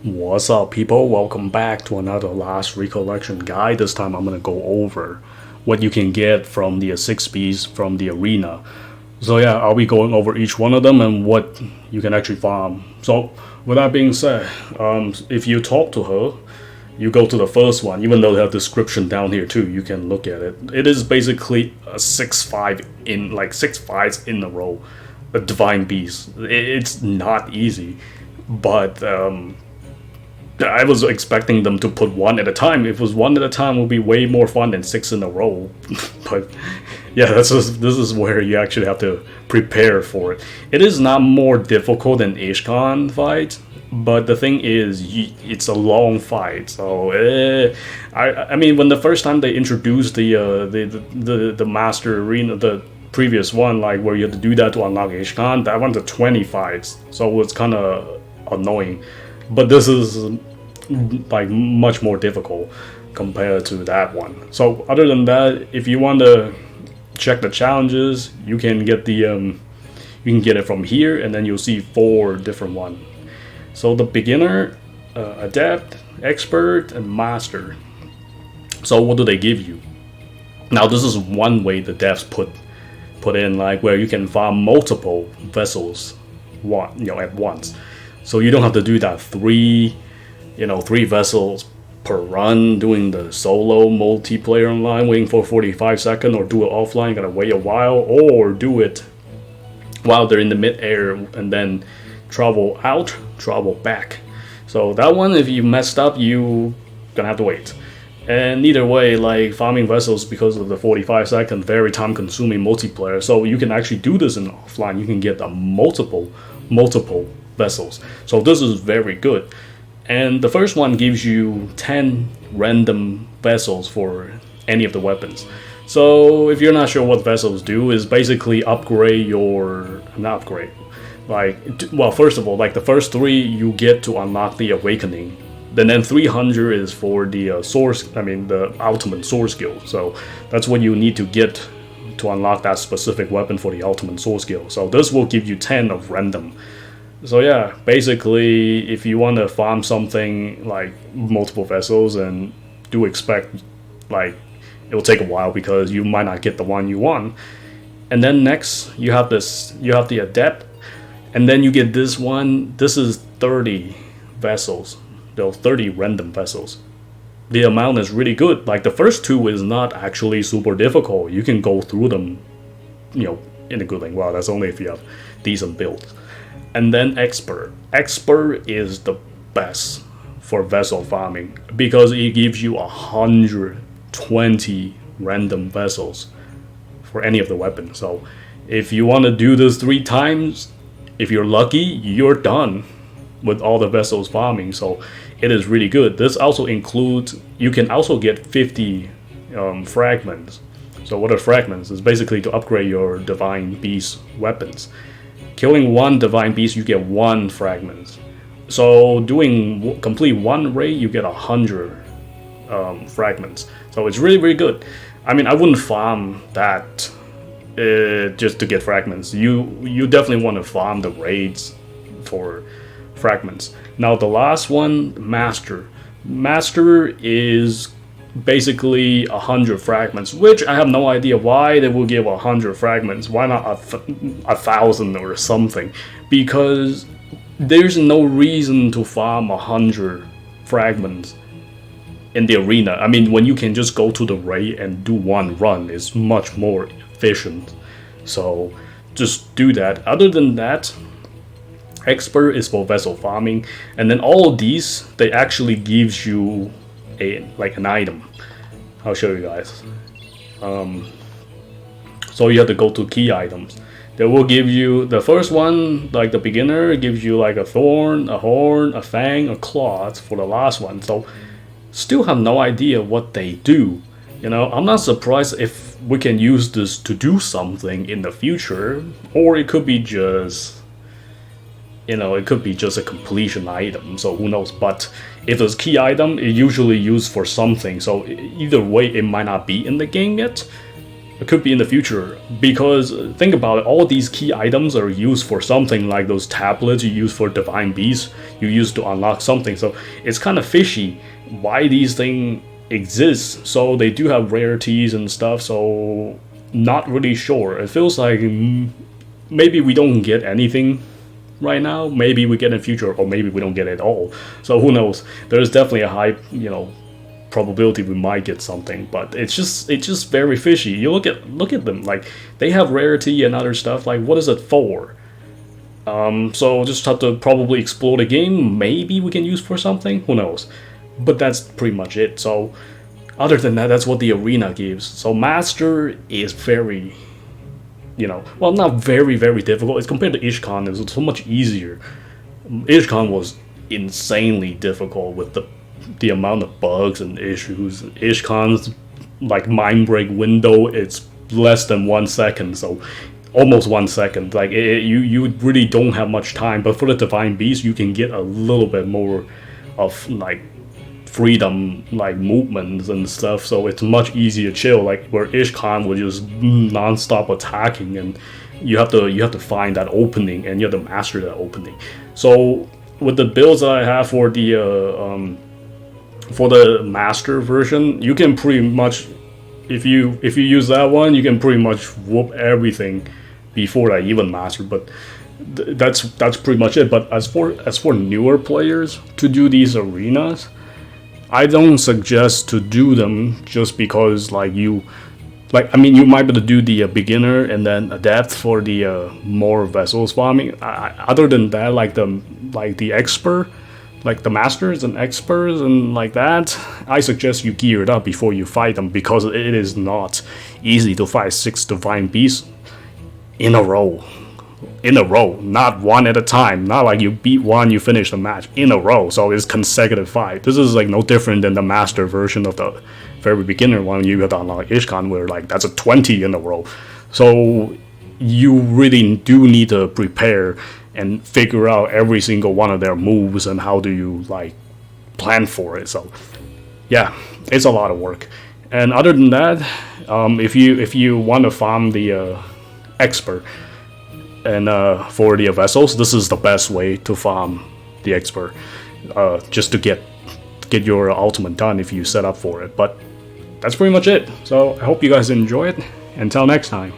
What's up, people? Welcome back to another last recollection guide. This time I'm gonna go over what you can get from the 6Bs from the arena. So yeah, I'll be going over each one of them and what you can actually farm. So with that being said, if you talk to her, you go to the first one. Even though they have description down here too, you can look at it. It is basically a 6-5 in like 6-5s in a row, a divine beast. It's not easy, but I was expecting them to put one at a time. If it was one at a time, it would be way more fun than 6 in a row. But yeah, this is where you actually have to prepare for it. It is not more difficult than Ishkan fight, but the thing is, it's a long fight. So I mean, when the first time they introduced the master arena, the previous one, like where you had to do that to unlock Ishkan, that one's a 20 fights, so it's kind of annoying. But this is like much more difficult compared to that one. So other than that, if you want to check the challenges, you can get it from here, and then you'll see 4 different ones. So the beginner, adept, expert, and master. So what do they give you? Now this is one way the devs put in, like where you can farm multiple vessels at once. So you don't have to do that 3 vessels per run doing the solo multiplayer online, waiting for 45 seconds, or do it offline, gotta wait a while, or do it while they're in the mid-air and then travel out, travel back. So that one, if you messed up, you gonna have to wait. And either way, like farming vessels, because of the 45-second, very time-consuming multiplayer, so you can actually do this in offline. You can get a multiple vessels. So this is very good. And the first one gives you 10 random vessels for any of the weapons. So if you're not sure what vessels do, is basically upgrade your not upgrade. First of all, like the first 3 you get to unlock the awakening. Then 300 is for the the ultimate sword skill. So that's what you need to get to unlock that specific weapon for the ultimate sword skill. So this will give you 10 of random. So yeah, basically, if you want to farm something like multiple vessels, and do expect like it will take a while because you might not get the one you want. And then next you have the adept, and then you get this one. This is 30 vessels, 30 random vessels. The amount is really good. Like the first 2 is not actually super difficult. You can go through them, in a good thing. Wow, that's only if you have decent builds. And then expert. Expert is the best for vessel farming because it gives you 120 random vessels for any of the weapons. So if you want to do this 3 times, if you're lucky, you're done with all the vessels farming. So it is really good. This also includes, you can also get 50 fragments. So what are fragments? It's basically to upgrade your divine beast weapons. Killing 1 divine beast, you get 1 fragment. So doing complete 1 raid, you get 100 fragments. So it's really, really good. I mean, I wouldn't farm that just to get fragments. You definitely want to farm the raids for fragments. Now the last one, master. Master is basically 100 fragments, which I have no idea why they will give 100 fragments. Why not 1,000 or something? Because there's no reason to farm 100 fragments in the arena. I mean, when you can just go to the raid and do 1 run, it's much more efficient. So just do that. Other than that, expert is for vessel farming, and then all of these, they actually gives you an item. I'll show you guys. So you have to go to key items. They will give you the first one, like the beginner, gives you like a thorn, a horn, a fang, a claw for the last one. So still have no idea what they do. I'm not surprised if we can use this to do something in the future, or it could be just a completion item, so who knows. But if it's key item, it's usually used for something, so either way it might not be in the game yet. It could be in the future, because think about it, all these key items are used for something, like those tablets you use for divine beasts, you use to unlock something. So it's kind of fishy why these things exist. So they do have rarities and stuff, so not really sure. It feels like maybe we don't get anything right now, maybe we get in the future, or maybe we don't get it at all. So who knows? There's definitely a high, probability we might get something, but it's just very fishy. You look at them, like they have rarity and other stuff. Like, what is it for? So just have to probably explore the game. Maybe we can use for something. Who knows? But that's pretty much it. So other than that, that's what the arena gives. So master is very, well, not very difficult. It's compared to Ishkan, it was so much easier. Ishkan was insanely difficult with the amount of bugs and issues. Ishkan's like mind break window, it's less than 1 second, so almost 1 second. Like you really don't have much time. But for the divine beast, you can get a little bit more of like freedom, like movements and stuff. So it's much easier to chill. Like where Ishkan was just non-stop attacking, and you have to find that opening, and you have to master that opening. So with the builds that I have for the master version, you can pretty much, if you use that one, you can pretty much whoop everything before I even master. But that's pretty much it. But as for newer players to do these arenas, I don't suggest to do them just because you might be able to do the beginner and then adapt for the more vessels farming. Other than that, like the expert, like the masters and experts and like that, I suggest you gear it up before you fight them, because it is not easy to fight 6 divine beasts in a row. Not one at a time. Not like you beat one, you finish the match in a row. So it's consecutive fight. This is like no different than the master version of the very beginner one. You have to unlock Ishkan, where like that's a 20 in a row. So you really do need to prepare and figure out every single one of their moves and how do you like plan for it. So yeah, it's a lot of work. And other than that, if you want to farm the expert and for the vessels, this is the best way to farm the expert, just to get your ultimate done if you set up for it. But that's pretty much it. So I hope you guys enjoy it. Until next time.